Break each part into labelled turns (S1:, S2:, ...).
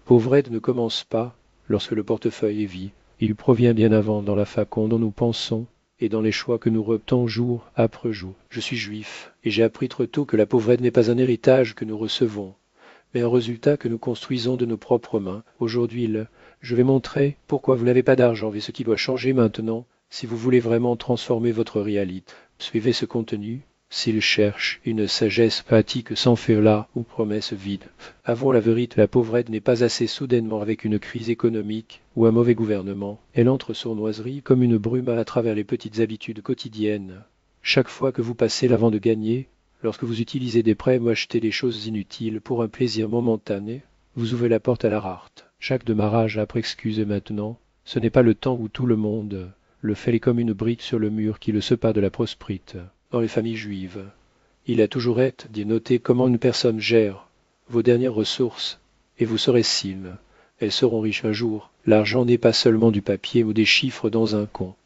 S1: Pauvrette ne commence pas lorsque le portefeuille est vide. Il provient bien avant dans la façon dont nous pensons et dans les choix que nous reptons jour après jour. Je suis juif, et j'ai appris trop tôt que la pauvrette n'est pas un héritage que nous recevons, mais un résultat que nous construisons de nos propres mains. Aujourd'hui, je vais montrer pourquoi vous n'avez pas d'argent et ce qui doit changer maintenant si vous voulez vraiment transformer votre réalité. Suivez ce contenu. S'il cherche une sagesse pratique sans faire là ou promesse vide. Avouons la vérité, la pauvrette n'est pas assez soudainement avec une crise économique ou un mauvais gouvernement. Elle entre sournoiserie comme une brume à travers les petites habitudes quotidiennes. Chaque fois que vous passez l'avant de gagner, lorsque vous utilisez des prêts ou achetez des choses inutiles pour un plaisir momentané, vous ouvrez la porte à la rarte. Chaque démarrage après excuse maintenant, ce n'est pas le temps où tout le monde le fait comme une brique sur le mur qui le sepa de la prospérité. Dans les familles juives, il a toujours été dénoté comment une personne gère vos dernières ressources, et vous serez s'ils. Elles seront riches un jour. L'argent n'est pas seulement du papier ou des chiffres dans un compte.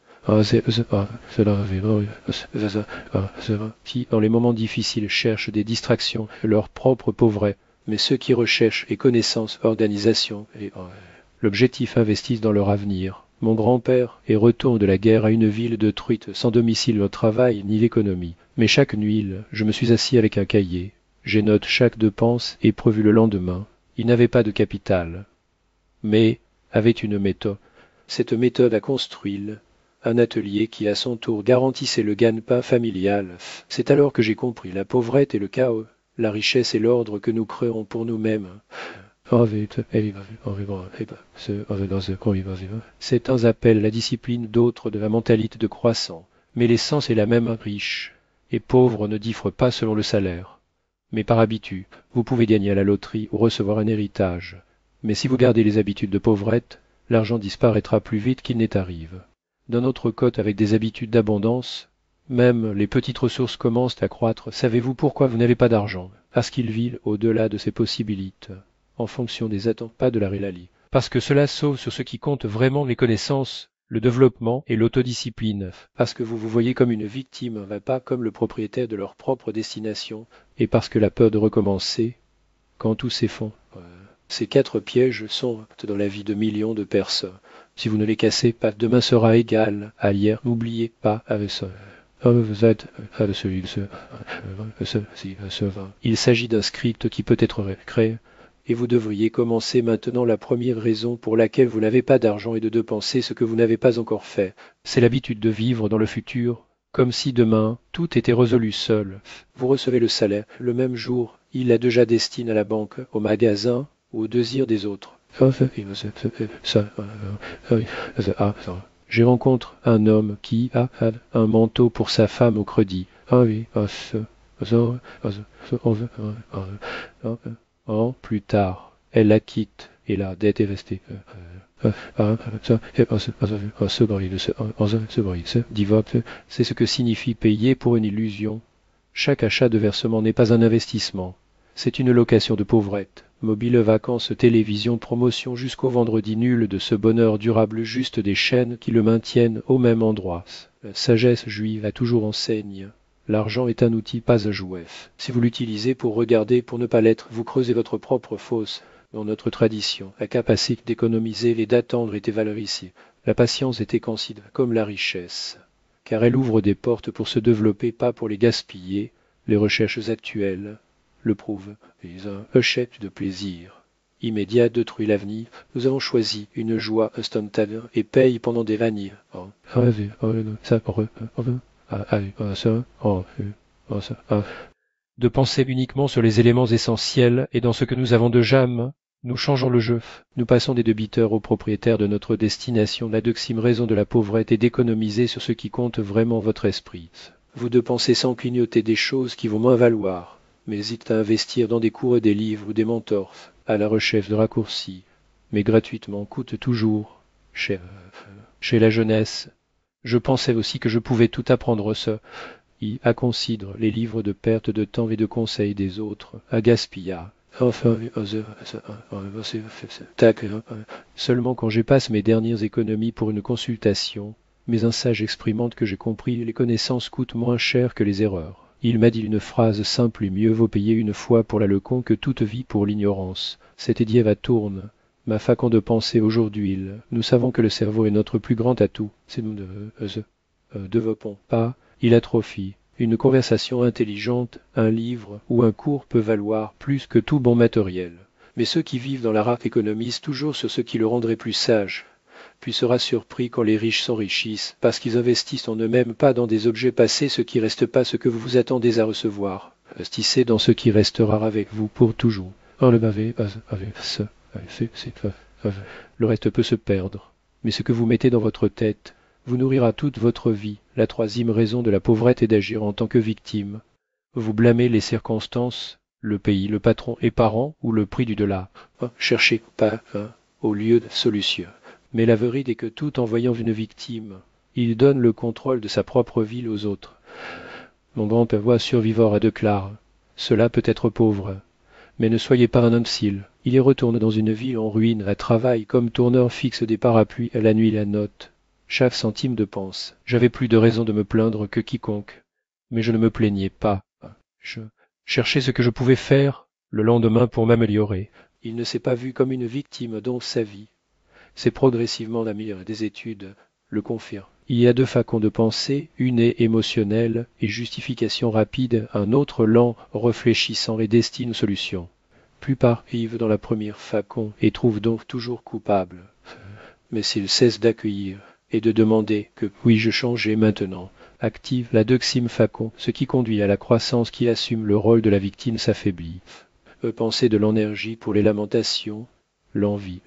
S1: Qui, dans les moments difficiles, cherchent des distractions, leur propre pauvreté, mais ceux qui recherchent et connaissance, organisation et l'objectif investissent dans leur avenir. Mon grand-père et retourne de la guerre à une ville de truites, sans domicile au travail ni l'économie. Mais chaque nuit, je me suis assis avec un cahier. J'énote chaque dépense et prévu le lendemain. Il n'avait pas de capital, mais avait une méthode. Cette méthode a construit un atelier qui, à son tour, garantissait le gagne-pain familial. C'est alors que j'ai compris la pauvrette et le chaos, la richesse et l'ordre que nous créons pour nous-mêmes. Certains appellent la discipline, d'autres de la mentalité de croissant. Mais l'essence est la même, riche et pauvre ne diffèrent pas selon le salaire. Mais par habitude, vous pouvez gagner à la loterie ou recevoir un héritage. Mais si vous gardez les habitudes de pauvrette, l'argent disparaîtra plus vite qu'il n'est arrive. Dans notre côte avec des habitudes d'abondance, même les petites ressources commencent à croître. Savez-vous pourquoi vous n'avez pas d'argent? Parce qu'il vit au-delà de ses possibilités, en fonction des attentes, pas de la réalité. Parce que cela sauve sur ce qui compte vraiment les connaissances, le développement et l'autodiscipline. Parce que vous vous voyez comme une victime, pas comme le propriétaire de leur propre destination. Et parce que la peur de recommencer, quand tout s'effondre. Ces 4 pièges sont dans la vie de millions de personnes. Si vous ne les cassez pas, demain sera égal à hier. N'oubliez pas avec ça. Il s'agit d'un script qui peut être créé. Et vous devriez commencer maintenant. La première raison pour laquelle vous n'avez pas d'argent est de dépenser ce que vous n'avez pas encore fait. C'est l'habitude de vivre dans le futur, comme si demain tout était résolu seul. Vous recevez le salaire le même jour. Il a déjà destiné à la banque, au magasin ou au désir des autres. J'ai rencontré un homme qui a un manteau pour sa femme au crédit. Plus tard, elle la quitte et la dette est restée. Divorce, c'est ce que signifie payer pour une illusion. Chaque achat de versement n'est pas un investissement, c'est une location de pauvrette. Mobile, vacances, télévision, promotion jusqu'au vendredi nul de ce bonheur durable juste des chaînes qui le maintiennent au même endroit. La sagesse juive a toujours enseigne. L'argent est un outil, pas un jouet. Si vous l'utilisez pour regarder, pour ne pas l'être, vous creusez votre propre fosse. Dans notre tradition, la capacité d'économiser et d'attendre était valorisée. La patience était considérée comme la richesse, car elle ouvre des portes pour se développer, pas pour les gaspiller. Les recherches actuelles le prouvent. Les uns achètent de plaisir immédiat détruit l'avenir. Nous avons choisi une joie instantanée et paye pendant des années. De penser uniquement sur les éléments essentiels et dans ce que nous avons de jamais, nous changeons le jeu. Nous passons des débiteurs aux propriétaires de notre destination. La deuxième raison de la pauvreté est d'économiser sur ce qui compte vraiment votre esprit. Vous dépensez sans clignoter des choses qui vont moins valoir, mais hésitez à investir dans des cours et des livres ou des mentors, à la recherche de raccourcis, mais gratuitement coûte toujours cher. Chez la jeunesse, je pensais aussi que je pouvais tout apprendre ça, à considérer les livres de perte de temps et de conseils des autres, à gaspiller. Seulement quand je passe mes dernières économies pour une consultation, mais un sage exprimante que j'ai compris, les connaissances coûtent moins cher que les erreurs. Il m'a dit une phrase simple et mieux vaut payer une fois pour la leçon que toute vie pour l'ignorance. C'était dit Eva Tourne. Ma façon de penser aujourd'hui. Nous savons que le cerveau est notre plus grand atout. C'est nous développons pas. Il atrophie. Une conversation intelligente, un livre ou un cours peut valoir plus que tout bon matériel. Mais ceux qui vivent dans la rate économisent toujours sur ce qui le rendrait plus sage, puis sera surpris quand les riches s'enrichissent, parce qu'ils investissent en eux-mêmes, pas dans des objets passés, ce qui reste pas ce que vous vous attendez à recevoir. Investissez dans ce qui restera avec vous pour toujours. Le reste peut se perdre. Mais ce que vous mettez dans votre tête vous nourrira toute votre vie. La troisième raison de la pauvrette est d'agir en tant que victime. Vous blâmez les circonstances, le pays, le patron et parents ou le prix du dollar. Cherchez pas au lieu de solution. Mais la vérité est que tout en voyant une victime, il donne le contrôle de sa propre vie aux autres. Mon grand-père survivant à Declare, cela peut être pauvre. Mais ne soyez pas un imbécile. Il y retourne dans une ville en ruine, à travail, comme tourneur fixe des parapluies à la nuit la note. Chaque centime de pense. J'avais plus de raison de me plaindre que quiconque. Mais je ne me plaignais pas. Je cherchais ce que je pouvais faire le lendemain pour m'améliorer. Il ne s'est pas vu comme une victime dans sa vie. C'est progressivement l'amélioration des études le confirme. Il y a deux façons de penser, une est émotionnelle et justification rapide, un autre lent, réfléchissant et destine aux solutions. Plupart vivent dans la première façon et trouvent donc toujours coupable. Mais s'ils cessent d'accueillir et de demander que puis-je changer maintenant, active la deuxième façon, ce qui conduit à la croissance qui assume le rôle de la victime s'affaiblit. Penser de l'énergie pour les lamentations, l'envie,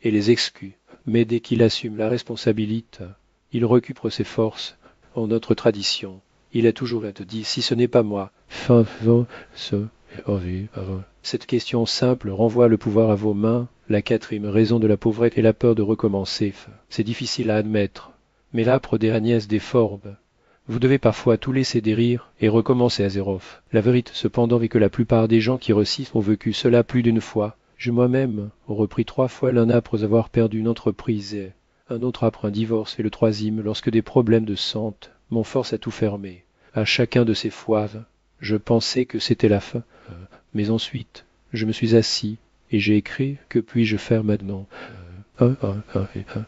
S1: et les excuses. Mais dès qu'il assume la responsabilité, il récupère ses forces. En notre tradition, il a toujours été dit si ce n'est pas moi. Cette question simple renvoie le pouvoir à vos mains. La quatrième raison de la pauvrette est la peur de recommencer. C'est difficile à admettre, mais l'âpre des Agnès déforme. Vous devez parfois tout laisser dérir et recommencer à zéro. La vérité cependant est que la plupart des gens qui réussissent ont vécu cela plus d'une fois. Je moi-même repris 3 fois l'un après avoir perdu une entreprise et un autre après un divorce et le troisième lorsque des problèmes de santé m'ont forcé à tout fermer. À chacun de ces fois, je pensais que c'était la fin, mais ensuite je me suis assis et j'ai écrit que puis-je faire maintenant.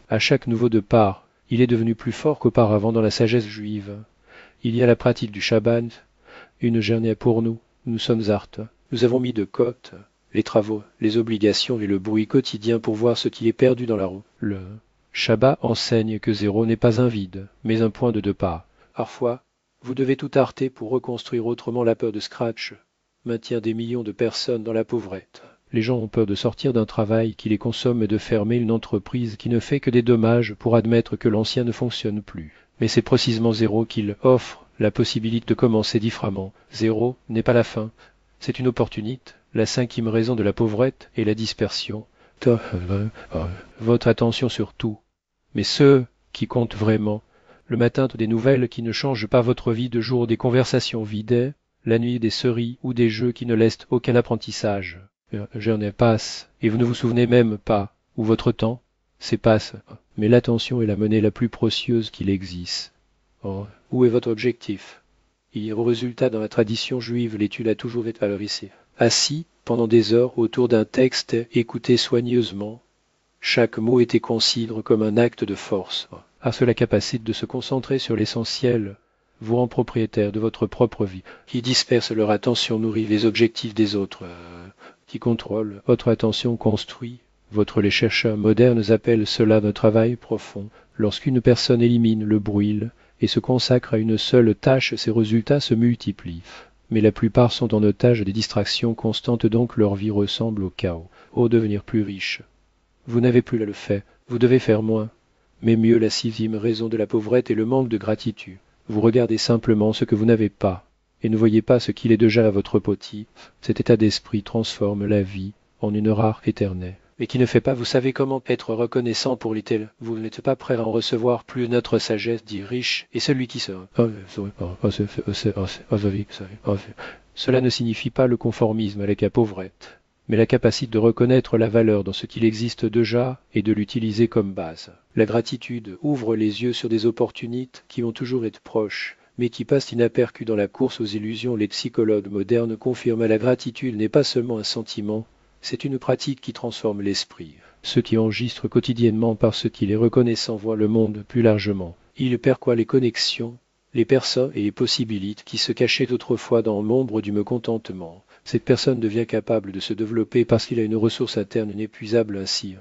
S1: À chaque nouveau départ, il est devenu plus fort qu'auparavant dans la sagesse juive. Il y a la pratique du Shabbat, une journée pour nous. Nous sommes aptes. Nous avons mis de côté les travaux, les obligations et le bruit quotidien pour voir ce qui est perdu dans la roue. Le Shabbat enseigne que zéro n'est pas un vide, mais un point de deux pas. Parfois, vous devez tout arrêter pour reconstruire autrement la peur de scratch, maintient des millions de personnes dans la pauvrette. Les gens ont peur de sortir d'un travail qui les consomme et de fermer une entreprise qui ne fait que des dommages pour admettre que l'ancien ne fonctionne plus. Mais c'est précisément zéro qu'il offre la possibilité de commencer différemment. Zéro n'est pas la fin, c'est une opportunité. La cinquième raison de la pauvrette est la dispersion. Votre attention sur tout. Mais ceux qui comptent vraiment, le matin des nouvelles qui ne changent pas votre vie de jour, des conversations vides, la nuit des cerises ou des jeux qui ne laissent aucun apprentissage. J'en ai passe, et vous ne vous souvenez même pas, où votre temps, c'est passe. Mais l'attention est la monnaie la plus précieuse qu'il existe. Oh, où est votre objectif? Il y a au résultat dans la tradition juive, l'étude a toujours été valorisée. Assis, pendant des heures, autour d'un texte, écouté soigneusement, chaque mot était considéré comme un acte de force. À cela capacite de se concentrer sur l'essentiel, vous rend propriétaire de votre propre vie, qui disperse leur attention nourrit les objectifs des autres, qui contrôle votre attention construit. Les chercheurs modernes appellent cela un travail profond. Lorsqu'une personne élimine le bruit et se consacre à une seule tâche, ses résultats se multiplient. Mais la plupart sont en otage des distractions constantes, donc leur vie ressemble au chaos. Oh, devenir plus riche. Vous n'avez plus à le faire, vous devez faire moins. Mais mieux, la sixième raison de la pauvrette est le manque de gratitude. Vous regardez simplement ce que vous n'avez pas, et ne voyez pas ce qu'il est déjà à votre petit. Cet état d'esprit transforme la vie en une rare éternelle. Mais qui ne fait pas, vous savez comment être reconnaissant pour l'utile. Vous n'êtes pas prêt à en recevoir plus notre sagesse, dit riche, et celui qui se... Cela ne signifie pas le conformisme avec la pauvrette, mais la capacité de reconnaître la valeur dans ce qu'il existe déjà et de l'utiliser comme base. La gratitude ouvre les yeux sur des opportunités qui vont toujours être proches, mais qui passent inaperçus dans la course aux illusions. Les psychologues modernes confirment la gratitude n'est pas seulement un sentiment, c'est une pratique qui transforme l'esprit. Ceux qui enregistrent quotidiennement parce qu'il est reconnaissant voient le monde plus largement. Il perçoit les connexions, les personnes et les possibilités qui se cachaient autrefois dans l'ombre du mécontentement. Cette personne devient capable de se développer parce qu'il a une ressource interne inépuisable ainsi.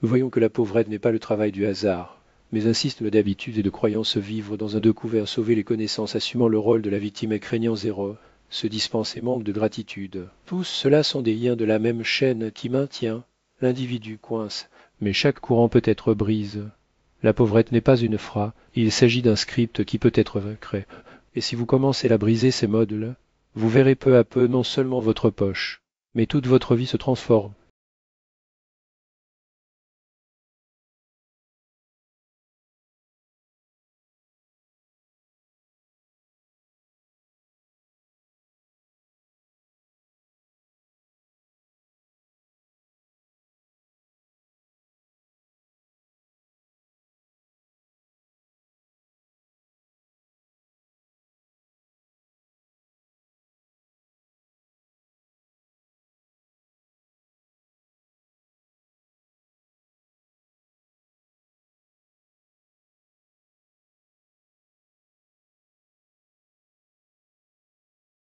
S1: Voyons que la pauvrette n'est pas le travail du hasard, mais insiste d'habitude et de croyance vivre dans un découvert, sauver les connaissances, assumant le rôle de la victime et craignant zéro, se dispenser manque de gratitude. Tous cela sont des liens de la même chaîne qui maintient. L'individu coince, mais chaque courant peut être brise. La pauvrette n'est pas une phrase, il s'agit d'un script qui peut être vaincre. Et si vous commencez à briser ces modes-là, vous verrez peu à peu non seulement votre poche, mais toute votre vie se transforme.